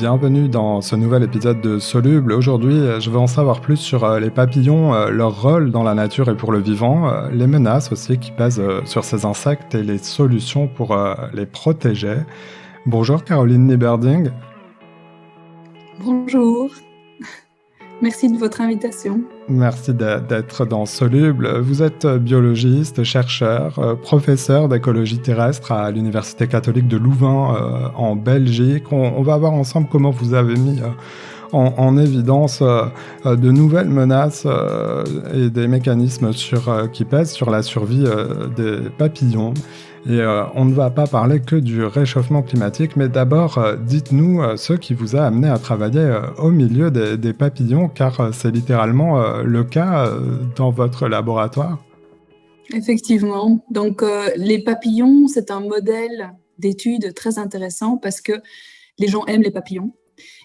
Bienvenue dans ce nouvel épisode de Soluble. Aujourd'hui, je veux en savoir plus sur les papillons, leur rôle dans la nature et pour le vivant, les menaces aussi qui pèsent sur ces insectes et les solutions pour les protéger. Bonjour Caroline Nieberding. Bonjour, merci de votre invitation. Merci d'être dans Soluble. Vous êtes biologiste, chercheur, professeur d'écologie terrestre à l'Université catholique de Louvain en Belgique. On va voir ensemble comment vous avez mis en évidence de nouvelles menaces et des mécanismes qui pèsent sur la survie des papillons. Et on ne va pas parler que du réchauffement climatique, mais d'abord, dites-nous ce qui vous a amené à travailler au milieu des papillons, car c'est littéralement le cas dans votre laboratoire. Effectivement, donc les papillons, c'est un modèle d'étude très intéressant parce que les gens aiment les papillons.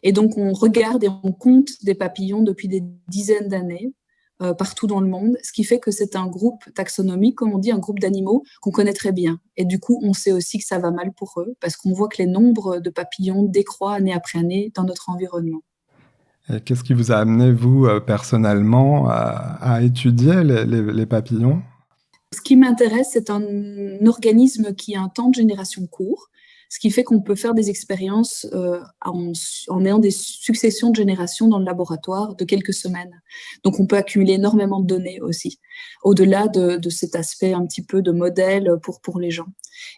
Et donc on regarde et on compte des papillons depuis des dizaines d'années partout dans le monde, ce qui fait que c'est un groupe taxonomique, comme on dit, un groupe d'animaux qu'on connaît très bien. Et du coup, on sait aussi que ça va mal pour eux parce qu'on voit que les nombres de papillons décroît année après année dans notre environnement. Et qu'est-ce qui vous a amené, vous, personnellement, à étudier les papillons? Ce qui m'intéresse, c'est un organisme qui a un temps de génération court, ce qui fait qu'on peut faire des expériences en ayant des successions de générations dans le laboratoire de quelques semaines. Donc on peut accumuler énormément de données aussi, au-delà de cet aspect un petit peu de modèle pour les gens.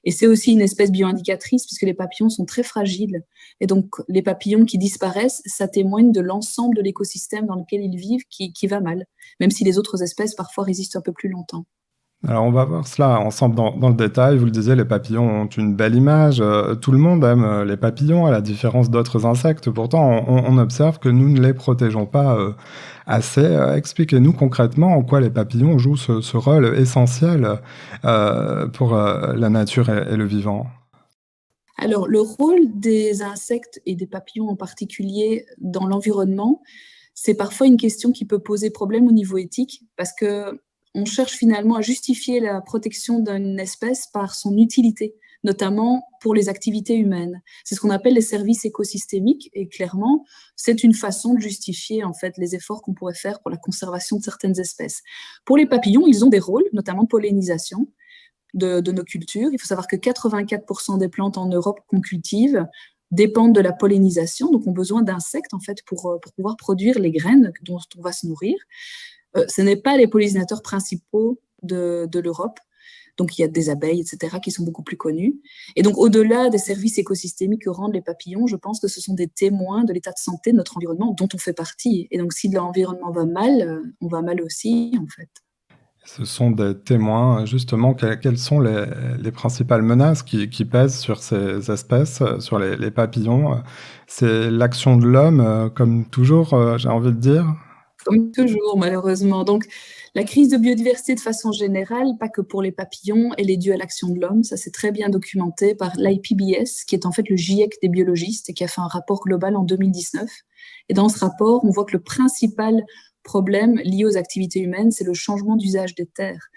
Et c'est aussi une espèce bioindicatrice puisque les papillons sont très fragiles. Et donc les papillons qui disparaissent, ça témoigne de l'ensemble de l'écosystème dans lequel ils vivent qui va mal, même si les autres espèces parfois résistent un peu plus longtemps. Alors on va voir cela ensemble dans le détail. Vous le disiez, les papillons ont une belle image. Tout le monde aime les papillons, à la différence d'autres insectes. Pourtant, on observe que nous ne les protégeons pas assez. Expliquez-nous concrètement en quoi les papillons jouent ce rôle essentiel pour la nature et le vivant. Alors, le rôle des insectes et des papillons en particulier dans l'environnement, c'est parfois une question qui peut poser problème au niveau éthique parce que on cherche finalement à justifier la protection d'une espèce par son utilité, notamment pour les activités humaines. C'est ce qu'on appelle les services écosystémiques et clairement, c'est une façon de justifier en fait les efforts qu'on pourrait faire pour la conservation de certaines espèces. Pour les papillons, ils ont des rôles, notamment de pollinisation de nos cultures. Il faut savoir que 84% des plantes en Europe qu'on cultive dépendent de la pollinisation, donc ont besoin d'insectes en fait pour pouvoir produire les graines dont on va se nourrir. Ce n'est pas les pollinisateurs principaux de l'Europe. Donc, il y a des abeilles, etc., qui sont beaucoup plus connues. Et donc, au-delà des services écosystémiques que rendent les papillons, je pense que ce sont des témoins de l'état de santé de notre environnement dont on fait partie. Et donc, si l'environnement va mal, on va mal aussi, en fait. Ce sont des témoins, justement. Quelles sont les principales menaces qui pèsent sur ces espèces, sur les papillons? C'est l'action de l'homme, comme toujours, j'ai envie de dire. Comme toujours, malheureusement. Donc, la crise de biodiversité de façon générale, pas que pour les papillons, elle est due à l'action de l'homme. Ça, c'est très bien documenté par l'IPBES, qui est en fait le GIEC des biologistes et qui a fait un rapport global en 2019. Et dans ce rapport, on voit que le principal problème lié aux activités humaines, c'est le changement d'usage des terres.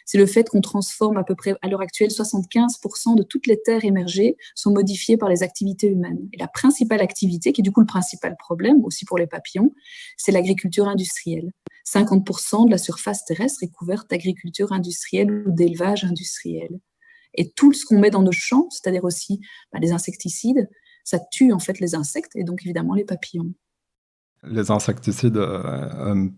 C'est le fait qu'on transforme à peu près, à l'heure actuelle, 75% de toutes les terres émergées sont modifiées par les activités humaines. Et la principale activité, qui est du coup le principal problème aussi pour les papillons, c'est l'agriculture industrielle. 50% de la surface terrestre est couverte d'agriculture industrielle ou d'élevage industriel. Et tout ce qu'on met dans nos champs, c'est-à-dire aussi les insecticides, ça tue en fait les insectes et donc évidemment les papillons. Les insecticides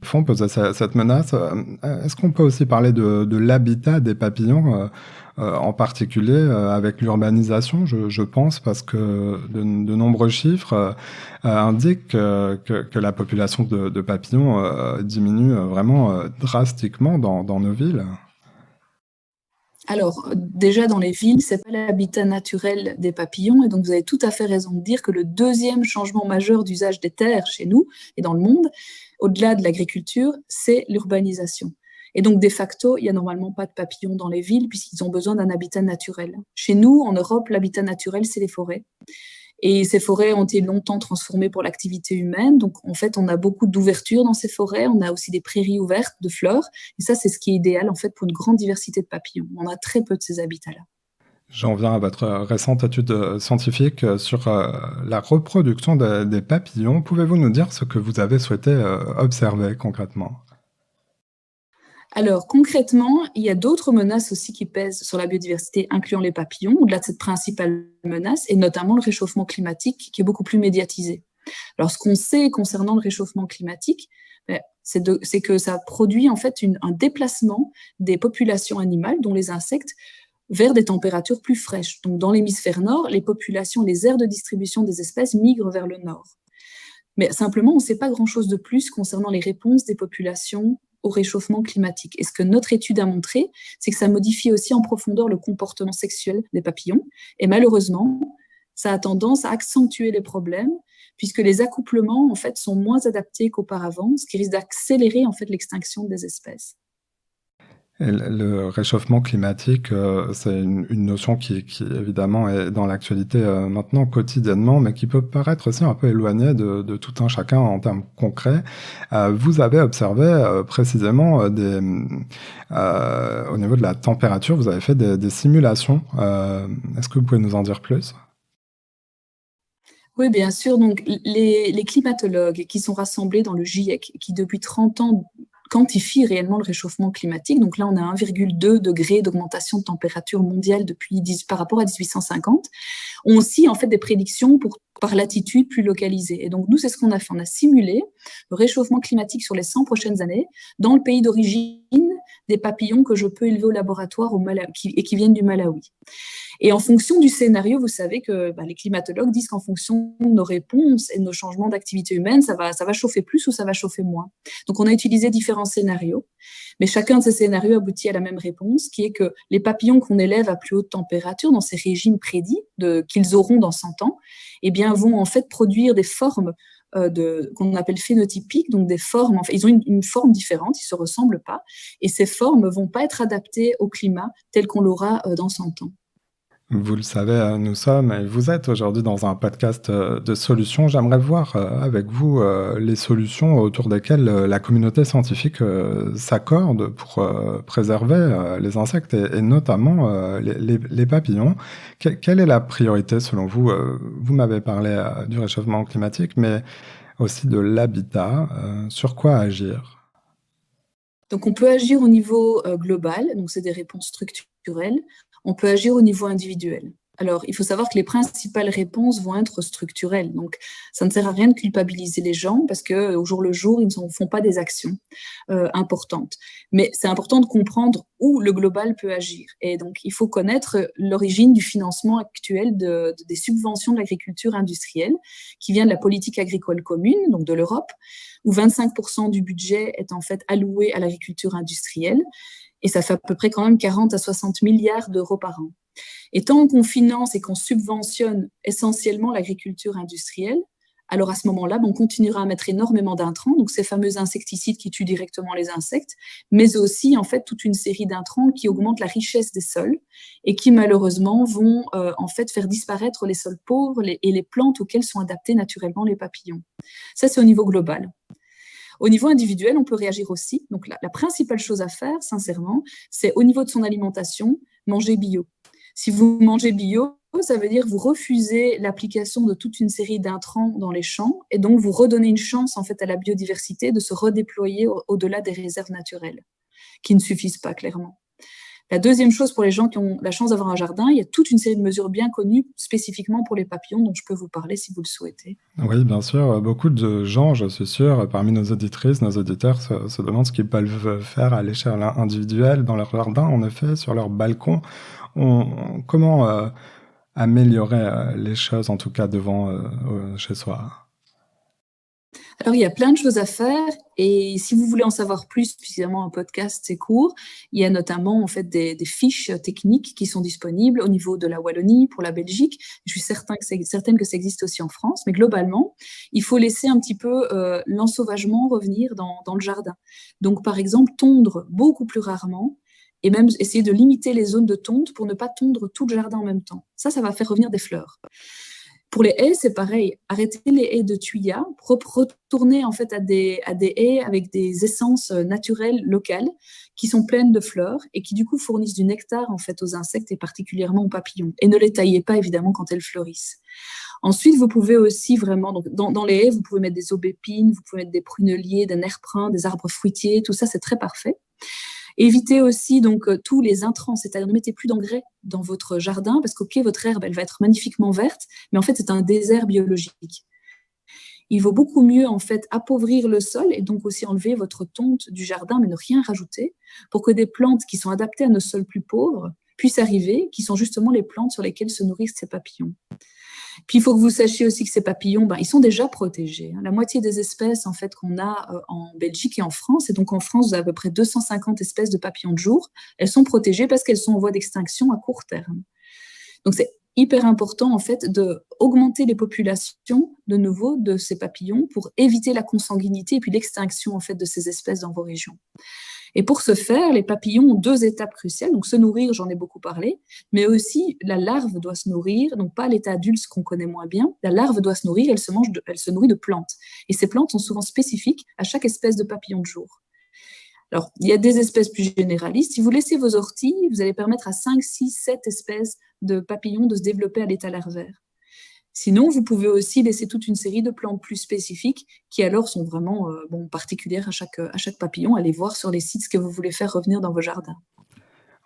font peser cette menace. Est-ce qu'on peut aussi parler de l'habitat des papillons, en particulier avec l'urbanisation, je pense, parce que de nombreux chiffres indiquent que la population de papillons diminue vraiment drastiquement dans nos villes. Alors, déjà dans les villes, c'est pas l'habitat naturel des papillons, et donc vous avez tout à fait raison de dire que le deuxième changement majeur d'usage des terres chez nous et dans le monde, au-delà de l'agriculture, c'est l'urbanisation. Et donc, de facto, il n'y a normalement pas de papillons dans les villes puisqu'ils ont besoin d'un habitat naturel. Chez nous, en Europe, l'habitat naturel, c'est les forêts. Et ces forêts ont été longtemps transformées pour l'activité humaine. Donc, en fait, on a beaucoup d'ouverture dans ces forêts. On a aussi des prairies ouvertes de fleurs. Et ça, c'est ce qui est idéal, en fait, pour une grande diversité de papillons. On a très peu de ces habitats-là. J'en viens à votre récente étude scientifique sur la reproduction des papillons. Pouvez-vous nous dire ce que vous avez souhaité observer concrètement? Alors, concrètement, il y a d'autres menaces aussi qui pèsent sur la biodiversité, incluant les papillons, au-delà de cette principale menace, et notamment le réchauffement climatique, qui est beaucoup plus médiatisé. Alors, ce qu'on sait concernant le réchauffement climatique, c'est que ça produit en fait un déplacement des populations animales, dont les insectes, vers des températures plus fraîches. Donc, dans l'hémisphère nord, les populations, les aires de distribution des espèces migrent vers le nord. Mais simplement, on ne sait pas grand-chose de plus concernant les réponses des populations au réchauffement climatique. Et ce que notre étude a montré, c'est que ça modifie aussi en profondeur le comportement sexuel des papillons. Et malheureusement, ça a tendance à accentuer les problèmes, puisque les accouplements, en fait, sont moins adaptés qu'auparavant, ce qui risque d'accélérer, en fait, l'extinction des espèces. Et le réchauffement climatique, c'est une notion qui évidemment est dans l'actualité maintenant quotidiennement, mais qui peut paraître aussi un peu éloignée de tout un chacun en termes concrets. Vous avez observé précisément au niveau de la température, vous avez fait des simulations. Est-ce que vous pouvez nous en dire plus? Oui, bien sûr. Donc, les climatologues qui sont rassemblés dans le GIEC, qui depuis 30 ans quantifient réellement le réchauffement climatique, donc là on a 1,2 degré d'augmentation de température mondiale par rapport à 1850, ont aussi en fait des prédictions par latitude plus localisée. Et donc nous, c'est ce qu'on a fait. On a simulé le réchauffement climatique sur les 100 prochaines années dans le pays d'origine des papillons que je peux élever au laboratoire et qui viennent du Malawi. Et en fonction du scénario, vous savez que les climatologues disent qu'en fonction de nos réponses et de nos changements d'activité humaine, ça va chauffer plus ou ça va chauffer moins. Donc, on a utilisé différents scénarios, mais chacun de ces scénarios aboutit à la même réponse, qui est que les papillons qu'on élève à plus haute température, dans ces régimes prédits qu'ils auront dans 100 ans, eh bien, vont en fait produire des formes qu'on appelle phénotypiques, donc des formes, en fait, ils ont une forme différente, ils ne se ressemblent pas, et ces formes ne vont pas être adaptées au climat tel qu'on l'aura dans 100 ans. Vous le savez, vous êtes aujourd'hui dans un podcast de solutions. J'aimerais voir avec vous les solutions autour desquelles la communauté scientifique s'accorde pour préserver les insectes et notamment les papillons. Quelle est la priorité selon vous? Vous m'avez parlé du réchauffement climatique, mais aussi de l'habitat. Sur quoi agir? Donc, on peut agir au niveau global, donc c'est des réponses structurelles. On peut agir au niveau individuel. Alors, il faut savoir que les principales réponses vont être structurelles. Donc, ça ne sert à rien de culpabiliser les gens parce qu'au jour le jour, ils ne font pas des actions importantes. Mais c'est important de comprendre où le global peut agir. Et donc, il faut connaître l'origine du financement actuel des subventions de l'agriculture industrielle qui vient de la politique agricole commune, donc de l'Europe, où 25% du budget est en fait alloué à l'agriculture industrielle. Et ça fait à peu près quand même 40 à 60 milliards d'euros par an. Et tant qu'on finance et qu'on subventionne essentiellement l'agriculture industrielle, alors à ce moment-là, on continuera à mettre énormément d'intrants, donc ces fameux insecticides qui tuent directement les insectes, mais aussi en fait toute une série d'intrants qui augmentent la richesse des sols et qui malheureusement vont en fait faire disparaître les sols pauvres et les plantes auxquelles sont adaptés naturellement les papillons. Ça, c'est au niveau global. Au niveau individuel, on peut réagir aussi. Donc, la principale chose à faire, sincèrement, c'est au niveau de son alimentation, manger bio. Si vous mangez bio, ça veut dire que vous refusez l'application de toute une série d'intrants dans les champs et donc vous redonnez une chance en fait à la biodiversité de se redéployer au-delà des réserves naturelles, qui ne suffisent pas clairement. La deuxième chose pour les gens qui ont la chance d'avoir un jardin, il y a toute une série de mesures bien connues spécifiquement pour les papillons dont je peux vous parler si vous le souhaitez. Oui, bien sûr. Beaucoup de gens, je suis sûr, parmi nos auditrices, nos auditeurs, se demandent ce qu'ils peuvent faire à l'échelle individuelle dans leur jardin, en effet, sur leur balcon. Comment améliorer les choses, en tout cas devant chez soi? Alors, il y a plein de choses à faire et si vous voulez en savoir plus, puisqu'évidemment un podcast c'est court, il y a notamment en fait des fiches techniques qui sont disponibles au niveau de la Wallonie, pour la Belgique. Je suis certaine que ça existe aussi en France, mais globalement, il faut laisser un petit peu l'ensauvagement revenir dans le jardin. Donc, par exemple, tondre beaucoup plus rarement et même essayer de limiter les zones de tonte pour ne pas tondre tout le jardin en même temps. Ça va faire revenir des fleurs. Pour les haies, c'est pareil. Arrêtez les haies de tuyas, retournez en fait à des haies avec des essences naturelles locales qui sont pleines de fleurs et qui du coup fournissent du nectar en fait aux insectes et particulièrement aux papillons. Et ne les taillez pas évidemment quand elles fleurissent. Ensuite, vous pouvez aussi vraiment, donc dans les haies, vous pouvez mettre des aubépines, vous pouvez mettre des pruneliers, des nerfs-pins, des arbres fruitiers, tout ça c'est très parfait. Évitez aussi donc tous les intrants, c'est-à-dire ne mettez plus d'engrais dans votre jardin parce qu'ok, votre herbe, elle va être magnifiquement verte, mais en fait, c'est un désert biologique. Il vaut beaucoup mieux en fait appauvrir le sol et donc aussi enlever votre tonte du jardin, mais ne rien rajouter pour que des plantes qui sont adaptées à nos sols plus pauvres puissent arriver, qui sont justement les plantes sur lesquelles se nourrissent ces papillons. Puis il faut que vous sachiez aussi que ces papillons, ils sont déjà protégés. La moitié des espèces en fait qu'on a en Belgique et en France, et donc en France, vous avez à peu près 250 espèces de papillons de jour, elles sont protégées parce qu'elles sont en voie d'extinction à court terme. Donc c'est hyper important en fait d'augmenter les populations de nouveau de ces papillons pour éviter la consanguinité et puis l'extinction en fait de ces espèces dans vos régions. Et pour ce faire, les papillons ont 2 étapes cruciales. Donc, se nourrir, j'en ai beaucoup parlé, mais aussi la larve doit se nourrir, donc pas l'état adulte qu'on connaît moins bien. La larve doit se nourrir, elle se nourrit de plantes. Et ces plantes sont souvent spécifiques à chaque espèce de papillon de jour. Alors, il y a des espèces plus généralistes. Si vous laissez vos orties, vous allez permettre à 5, 6, 7 espèces de papillons de se développer à l'état larvaire. Sinon, vous pouvez aussi laisser toute une série de plantes plus spécifiques qui alors sont vraiment particulières à chaque papillon. Allez voir sur les sites ce que vous voulez faire revenir dans vos jardins.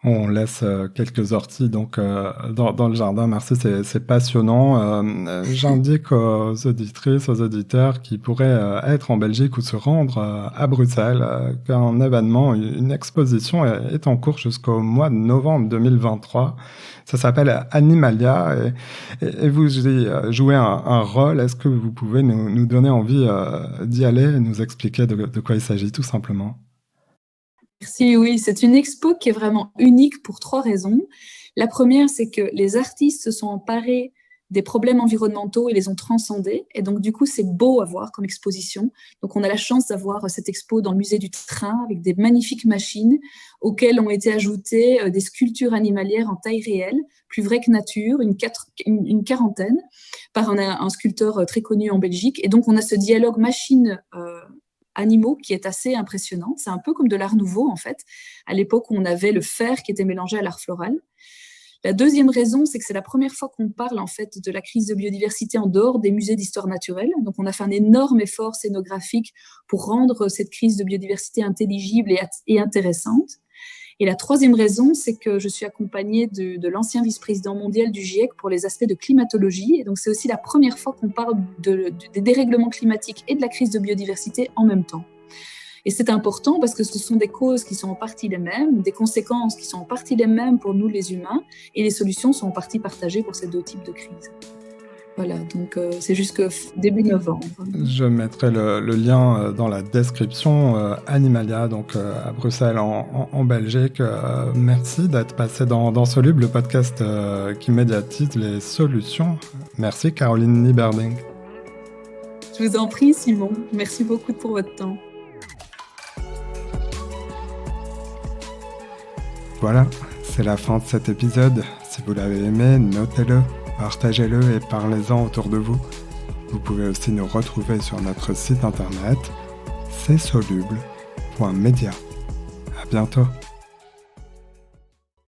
On laisse quelques orties donc dans le jardin. Merci, c'est passionnant. J'indique aux auditrices, aux auditeurs qui pourraient être en Belgique ou se rendre à Bruxelles qu'un événement, une exposition est en cours jusqu'au mois de novembre 2023. Ça s'appelle Animalia et vous jouez un rôle. Est-ce que vous pouvez nous donner envie d'y aller et nous expliquer de quoi il s'agit tout simplement? Merci, oui, c'est une expo qui est vraiment unique pour 3 raisons. La première, c'est que les artistes se sont emparés des problèmes environnementaux et les ont transcendés. Et donc, du coup, c'est beau à voir comme exposition. Donc, on a la chance d'avoir cette expo dans le musée du train avec des magnifiques machines auxquelles ont été ajoutées des sculptures animalières en taille réelle, plus vraies que nature, une quarantaine, par un sculpteur très connu en Belgique. Et donc, on a ce dialogue machine animaux qui est assez impressionnant. C'est un peu comme de l'art nouveau, en fait, à l'époque où on avait le fer qui était mélangé à l'art floral. La deuxième raison, c'est que c'est la première fois qu'on parle, en fait, de la crise de biodiversité en dehors des musées d'histoire naturelle. Donc, on a fait un énorme effort scénographique pour rendre cette crise de biodiversité intelligible et intéressante. Et la troisième raison, c'est que je suis accompagnée de l'ancien vice-président mondial du GIEC pour les aspects de climatologie. Et donc, c'est aussi la première fois qu'on parle des dérèglements climatiques et de la crise de biodiversité en même temps. Et c'est important parce que ce sont des causes qui sont en partie les mêmes, des conséquences qui sont en partie les mêmes pour nous les humains, et les solutions sont en partie partagées pour ces 2 types de crises. Voilà, donc c'est jusqu'au début novembre. Je mettrai le lien dans la description. Animalia, donc à Bruxelles, en Belgique. Merci d'être passé dans Soluble, le podcast qui médiatise les solutions. Merci Caroline Nieberding. Je vous en prie Simon, merci beaucoup pour votre temps. Voilà, c'est la fin de cet épisode. Si vous l'avez aimé, notez-le. Partagez-le et parlez-en autour de vous. Vous pouvez aussi nous retrouver sur notre site internet csoluble.media. À bientôt.